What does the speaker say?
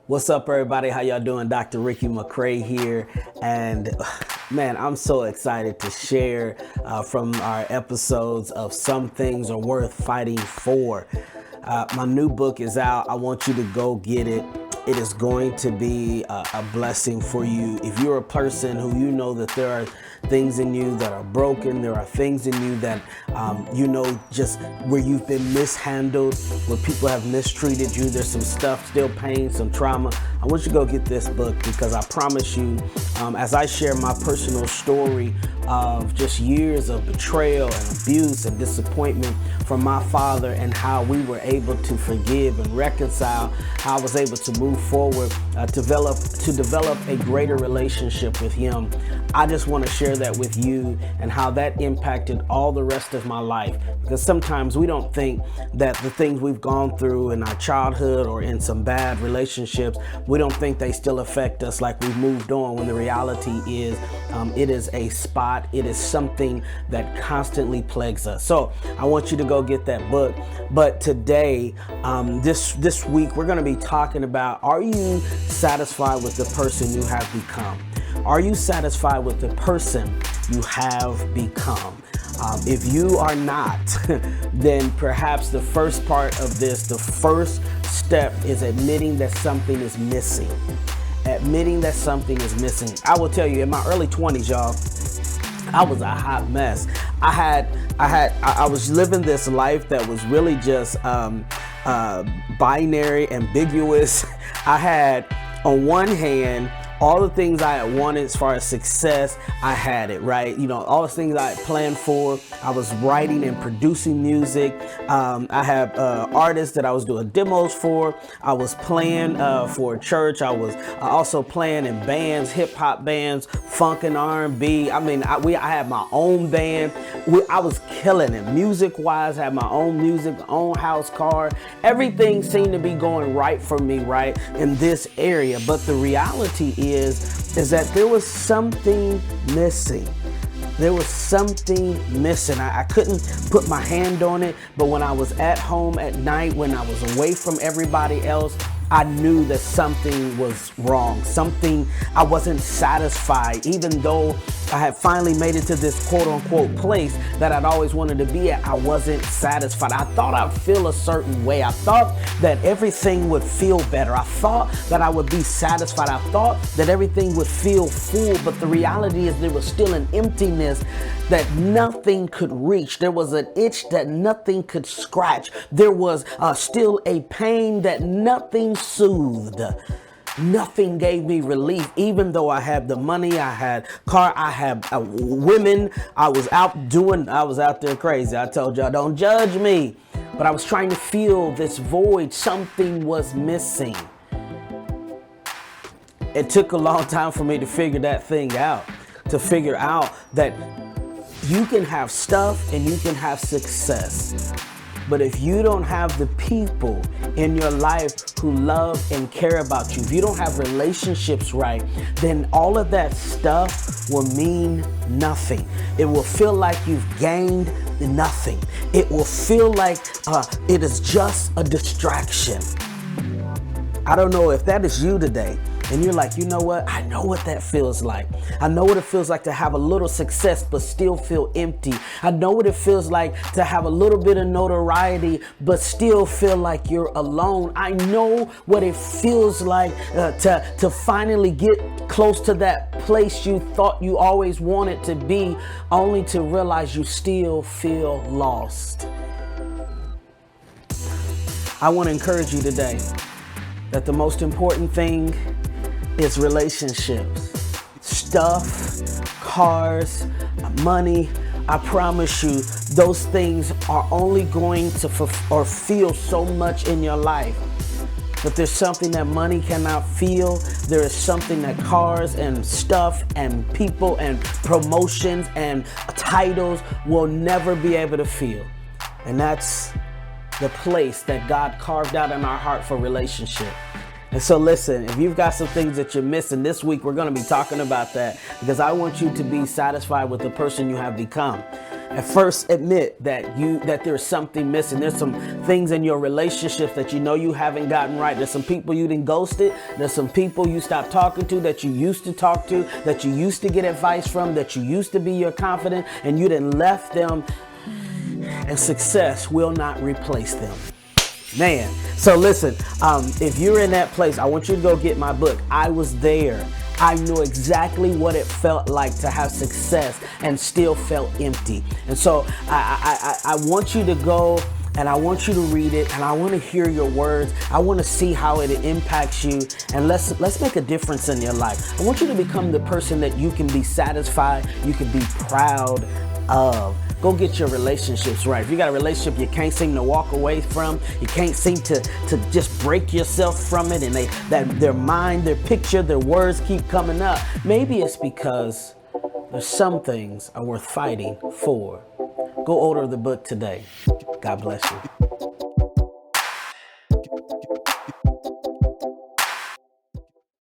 What's up, everybody? How y'all doing? Dr. Ricky McCray here. And man, I'm so excited to share from our episodes of Some Things Are Worth Fighting For. My new book is out. I want you to go get it. It is going to be a blessing for you. If you're a person who you know that there are things in you that are broken, there are things in you that just where you've been mishandled, where people have mistreated you, there's some stuff, still pain, some trauma. I want you to go get this book because I promise you, as I share my personal story of just years of betrayal and abuse and disappointment from my father and how we were able to forgive and reconcile, how I was able to move forward, to develop a greater relationship with him. I just want to share that with you and how that impacted all the rest of my life, because sometimes we don't think that the things we've gone through in our childhood or in some bad relationships, we don't think they still affect us like we've moved on, when the reality is it is a spot, it is something that constantly plagues us. So I want you to go get that book. But today, this week, we're going to be talking about, are you satisfied with the person you have become? Are you satisfied with the person you have become? If you are not, then perhaps the first part of this, the first step is admitting that something is missing. Admitting that something is missing. I will tell you, in my early 20s, y'all, I was a hot mess. I was living this life that was really just binary, ambiguous. I had, on one hand, all the things I had wanted as far as success, I had it, right? You know, all the things I had planned for. I was writing and producing music. I had artists that I was doing demos for. I was playing for a church. I was also playing in bands, hip hop bands, funk and R&B. I mean, I had my own band. I was killing it. Music-wise, I had my own music, my own house, car. Everything seemed to be going right for me, right, in this area. But the reality is that there was something missing. There was something missing. I couldn't put my hand on it, but when I was at home at night, when I was away from everybody else, I knew that something was wrong. Something, I wasn't satisfied, even though I had finally made it to this quote unquote place that I'd always wanted to be at. I wasn't satisfied. I thought I'd feel a certain way. I thought that everything would feel better. I thought that I would be satisfied. I thought that everything would feel full, but the reality is there was still an emptiness that nothing could reach. There was an itch that nothing could scratch. There was still a pain that nothing soothed. Nothing gave me relief, even though I had the money, I had car, I had women. I was out there crazy. I told y'all, don't judge me. But I was trying to fill this void. Something was missing. It took a long time for me to figure that thing out, to figure out that you can have stuff and you can have success. But if you don't have the people in your life who love and care about you, if you don't have relationships right, then all of that stuff will mean nothing. It will feel like you've gained nothing. It will feel like it is just a distraction. I don't know if that is you today. And you're like, you know what? I know what that feels like. I know what it feels like to have a little success but still feel empty. I know what it feels like to have a little bit of notoriety but still feel like you're alone. I know what it feels like to finally get close to that place you thought you always wanted to be, only to realize you still feel lost. I want to encourage you today that the most important thing is relationships. Stuff, cars, money. I promise you, those things are only going to feel so much in your life. But there's something that money cannot feel. There is something that cars and stuff and people and promotions and titles will never be able to feel. And that's the place that God carved out in our heart for relationship. And so listen, if you've got some things that you're missing this week, we're going to be talking about that, because I want you to be satisfied with the person you have become. At first, admit that there's something missing. There's some things in your relationships that you know you haven't gotten right. There's some people you done ghosted. There's some people you stopped talking to that you used to talk to, that you used to get advice from, that you used to be your confidant, and you done left them, and success will not replace them. Man, so listen, if you're in that place, I want you to go get my book. I was there. I knew exactly what it felt like to have success and still felt empty. And so I want you to go and I want you to read it, and I want to hear your words. I want to see how it impacts you, and let's make a difference in your life. I want you to become the person that you can be satisfied, you can be proud of. Go get your relationships right. If you got a relationship you can't seem to walk away from, you can't seem to just break yourself from it, and their mind, their picture, their words keep coming up, maybe it's because there's some things are worth fighting for. Go order the book today. God bless you.